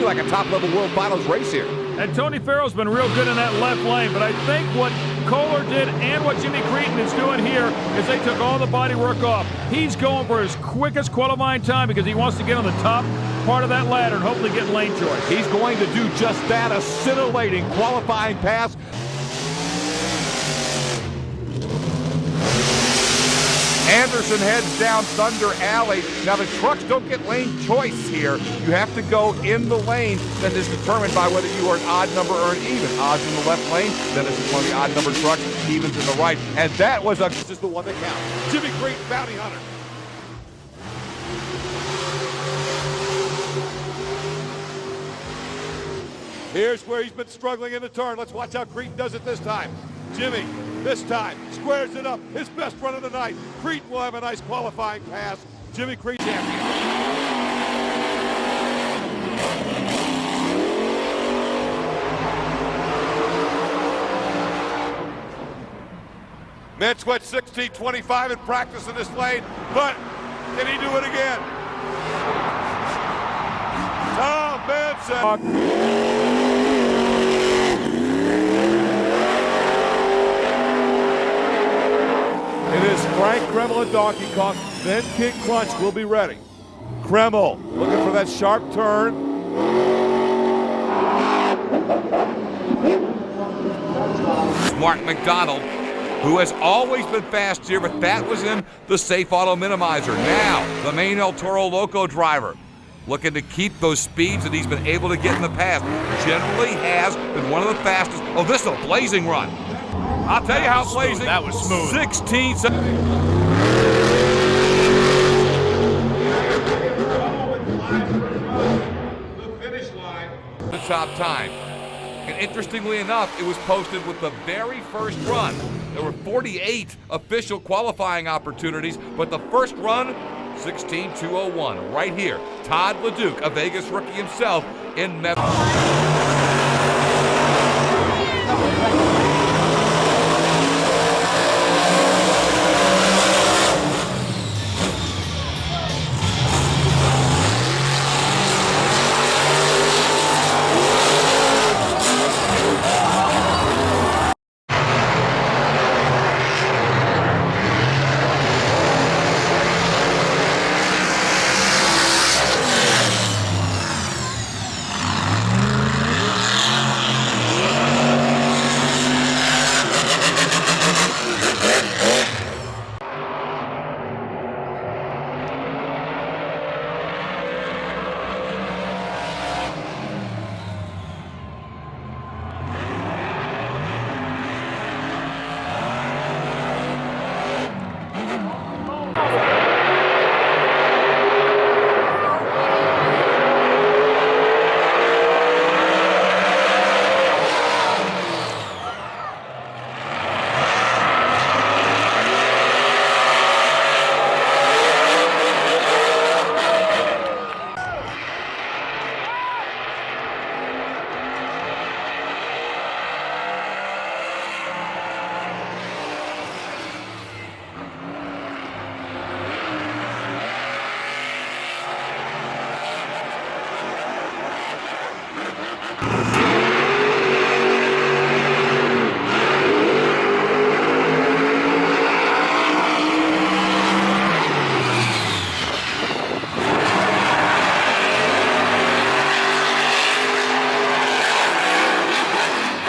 like a top-level World Finals race here. And Tony Farrell's been real good in that left lane, but I think what Kohler did and what Jimmy Creten is doing here is they took all the body work off. He's going for his quickest qualifying time because he wants to get on the top part of that ladder and hopefully get lane choice. He's going to do just that, a scintillating qualifying pass. Anderson heads down Thunder Alley. Now the trucks don't get lane choice here. You have to go in the lane that is determined by whether you are an odd number or an even. Odds in the left lane, then it's one of the odd number trucks, evens in the right. And that was just the one that counts. Jimmy Creten, bounty hunter. Here's where he's been struggling in the turn. Let's watch how Creten does it this time. Jimmy, this time, squares it up. His best run of the night. Creten will have a nice qualifying pass. Jimmy Creten champion. Meents went 16:25 in practice in this lane, but can he do it again? Tom Meents. It is Frank Krmel and Donkey Kong, then King Crunch will be ready. Krmel looking for that sharp turn. Mark McDonald, who has always been fast here, but that was in the safe auto minimizer. Now, the main El Toro Loco driver, looking to keep those speeds that he's been able to get in the past. Generally has been one of the fastest. Oh, this is a blazing run. I'll tell you how blazing. That was smooth. 16 seconds. The finish line. The top time. And interestingly enough, it was posted with the very first run. There were 48 official qualifying opportunities, but the first run, 16:201, right here. Todd LeDuc, a Vegas rookie himself, in Memphis.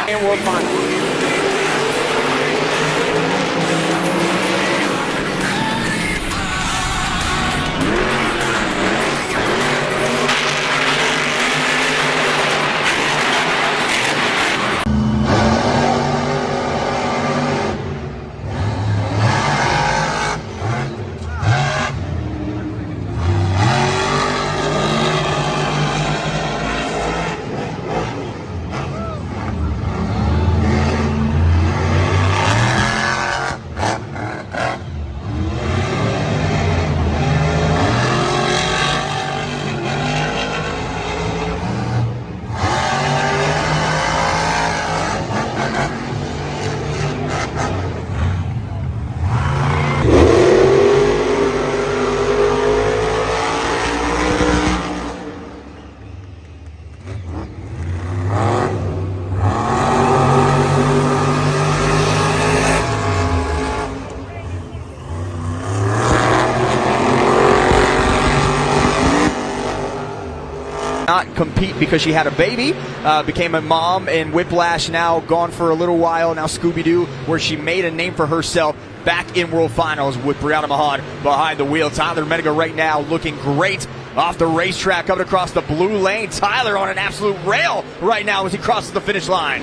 And we're fine. compete because she had a baby, became a mom in Whiplash, now gone for a little while, now Scooby-Doo, where she made a name for herself back in World Finals with Brianna Mahan behind the wheel. Tyler Medica right now looking great off the racetrack, coming across the blue lane. Tyler on an absolute rail right now as he crosses the finish line.